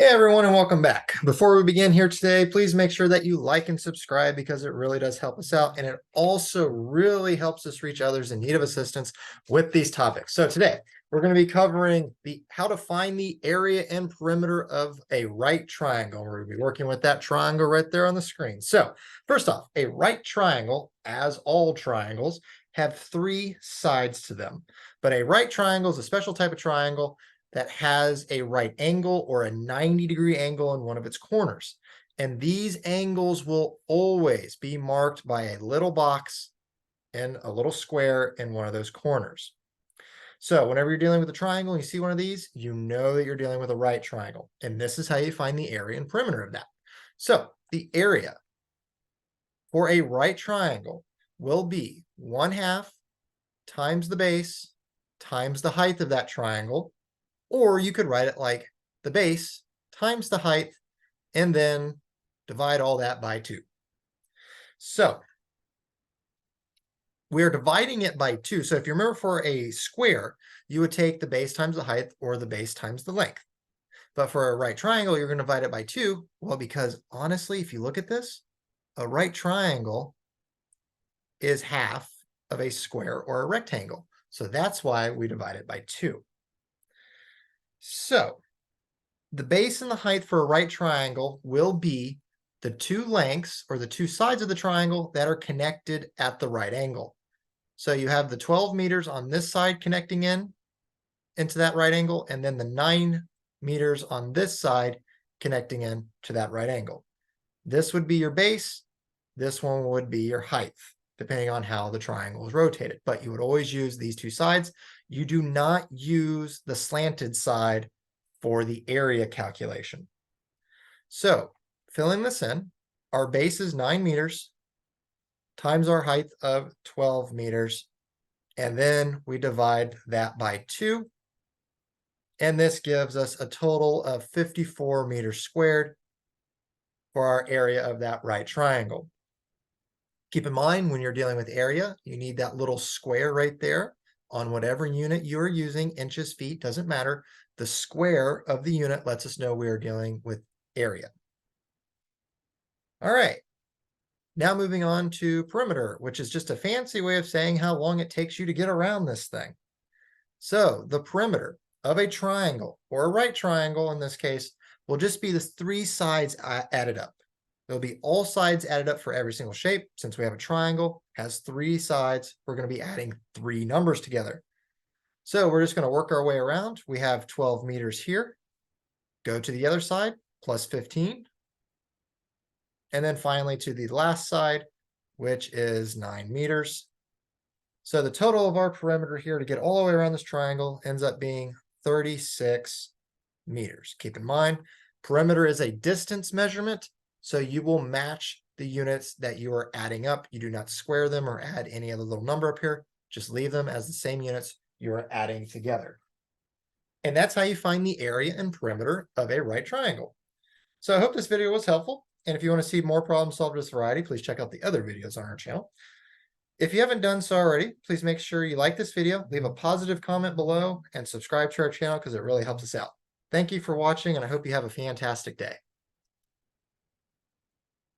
Hey everyone, and welcome back. Before we begin here today, please make sure that you like and subscribe because it really does help us out, and it also really helps us reach others in need of assistance with these topics. So today we're going to be covering how to find the area and perimeter of a right triangle. We're going to be working with that triangle right there on the screen. So first off, a right triangle, as all triangles, have three sides to them. But a right triangle is a special type of triangle that has a right angle or a 90-degree angle in one of its corners. And these angles will always be marked by a little box and a little square in one of those corners. So whenever you're dealing with a triangle and you see one of these, you know that you're dealing with a right triangle. And this is how you find the area and perimeter of that. So the area for a right triangle will be 1/2 times the base times the height of that triangle. Or you could write it like the base times the height and then divide all that by 2. So we're dividing it by 2. So if you remember, for a square, you would take the base times the height or the base times the length. But for a right triangle, you're going to divide it by 2. Well, because honestly, if you look at this, a right triangle is half of a square or a rectangle. So that's why we divide it by 2. So the base and the height for a right triangle will be the two lengths or the two sides of the triangle that are connected at the right angle. So you have the 12 meters on this side connecting into that right angle, and then the 9 meters on this side connecting in to that right angle. This would be your base. This one would be your height, depending on how the triangle is rotated. But you would always use these two sides. You do not use the slanted side for the area calculation. So filling this in, our base is 9 meters times our height of 12 meters. And then we divide that by 2. And this gives us a total of 54 meters squared for our area of that right triangle. Keep in mind, when you're dealing with area, you need that little square right there on whatever unit you are using, inches, feet, doesn't matter. The square of the unit lets us know we are dealing with area. All right. Now moving on to perimeter, which is just a fancy way of saying how long it takes you to get around this thing. So the perimeter of a triangle, or a right triangle in this case, will just be the 3 sides added up. There'll be all sides added up for every single shape. Since we have a triangle, has 3 sides, we're going to be adding 3 numbers together. So we're just going to work our way around. We have 12 meters here. Go to the other side, plus 15. And then finally to the last side, which is 9 meters. So the total of our perimeter here to get all the way around this triangle ends up being 36 meters. Keep in mind, perimeter is a distance measurement, so you will match the units that you are adding up. You do not square them or add any other little number up here. Just leave them as the same units you are adding together. And that's how you find the area and perimeter of a right triangle. So I hope this video was helpful. And if you want to see more problem solved of this variety, please check out the other videos on our channel. If you haven't done so already, please make sure you like this video, leave a positive comment below, and subscribe to our channel because it really helps us out. Thank you for watching, and I hope you have a fantastic day.